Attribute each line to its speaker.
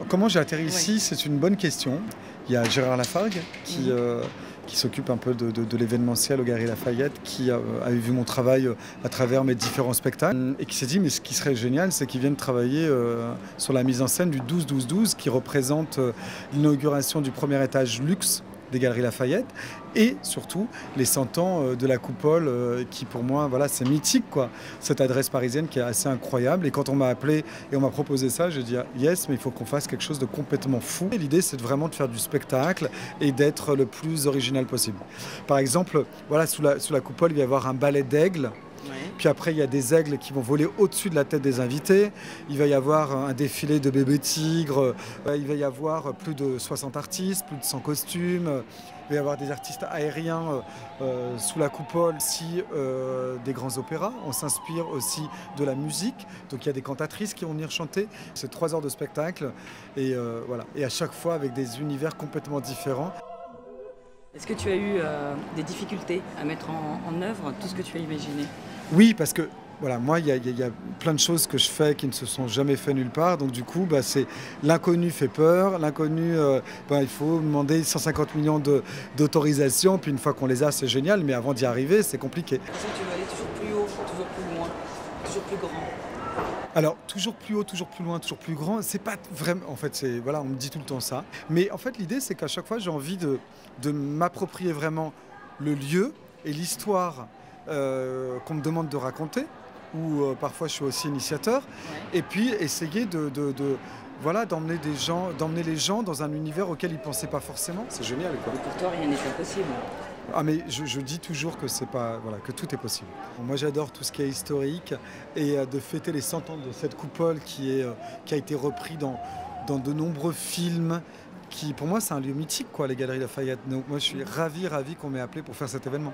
Speaker 1: Comment j'ai atterri ici, c'est une bonne question. Il y a Gérard Lafargue qui s'occupe un peu de l'événementiel aux Galeries Lafayette, qui a vu mon travail à travers mes différents spectacles et qui s'est dit mais ce qui serait génial, c'est qu'ils viennent travailler sur la mise en scène du 12-12-12 qui représente l'inauguration du premier étage luxe des Galeries Lafayette et surtout les 100 ans de la coupole qui pour moi voilà, c'est mythique quoi, cette adresse parisienne qui est assez incroyable. Et quand on m'a appelé et on m'a proposé ça, j'ai dit yes, mais il faut qu'on fasse quelque chose de complètement fou. L'idée c'est vraiment de faire du spectacle et d'être le plus original possible. Par exemple, voilà, sous la coupole il va y avoir un ballet d'aigles. Puis après, il y a des aigles qui vont voler au-dessus de la tête des invités. Il va y avoir un défilé de bébés tigres. Il va y avoir plus de 60 artistes, plus de 100 costumes. Il va y avoir des artistes aériens sous la coupole, aussi des grands opéras. On s'inspire aussi de la musique. Donc il y a des cantatrices qui vont venir chanter. C'est 3 heures de spectacle. Et voilà. Et à chaque fois avec des univers complètement différents.
Speaker 2: Est-ce que tu as eu des difficultés à mettre en œuvre tout ce que tu as imaginé?
Speaker 1: Oui, parce que voilà, moi, il y a plein de choses que je fais qui ne se sont jamais fait nulle part. Donc du coup, c'est l'inconnu fait peur. L'inconnu, il faut demander 150 millions d'autorisations. Puis une fois qu'on les a, c'est génial. Mais avant d'y arriver, c'est compliqué.
Speaker 2: Est-ce que tu veux aller toujours plus haut, toujours plus loin, toujours plus grand?
Speaker 1: Alors, toujours plus haut, toujours plus loin, toujours plus grand, c'est pas vraiment... En fait, voilà, on me dit tout le temps ça. Mais en fait, l'idée, c'est qu'à chaque fois, j'ai envie de m'approprier vraiment le lieu et l'histoire qu'on me demande de raconter, où parfois je suis aussi initiateur, et puis essayer voilà, d'emmener les gens dans un univers auquel ils ne pensaient pas forcément. C'est génial, quoi.
Speaker 2: Et pour toi, rien n'est impossible.
Speaker 1: Ah mais je dis toujours que c'est pas voilà, que tout est possible. Moi j'adore tout ce qui est historique et de fêter les 100 ans de cette coupole qui a été repris dans de nombreux films. Pour moi c'est un lieu mythique quoi, les Galeries Lafayette. Donc moi je suis ravi qu'on m'ait appelé pour faire cet événement.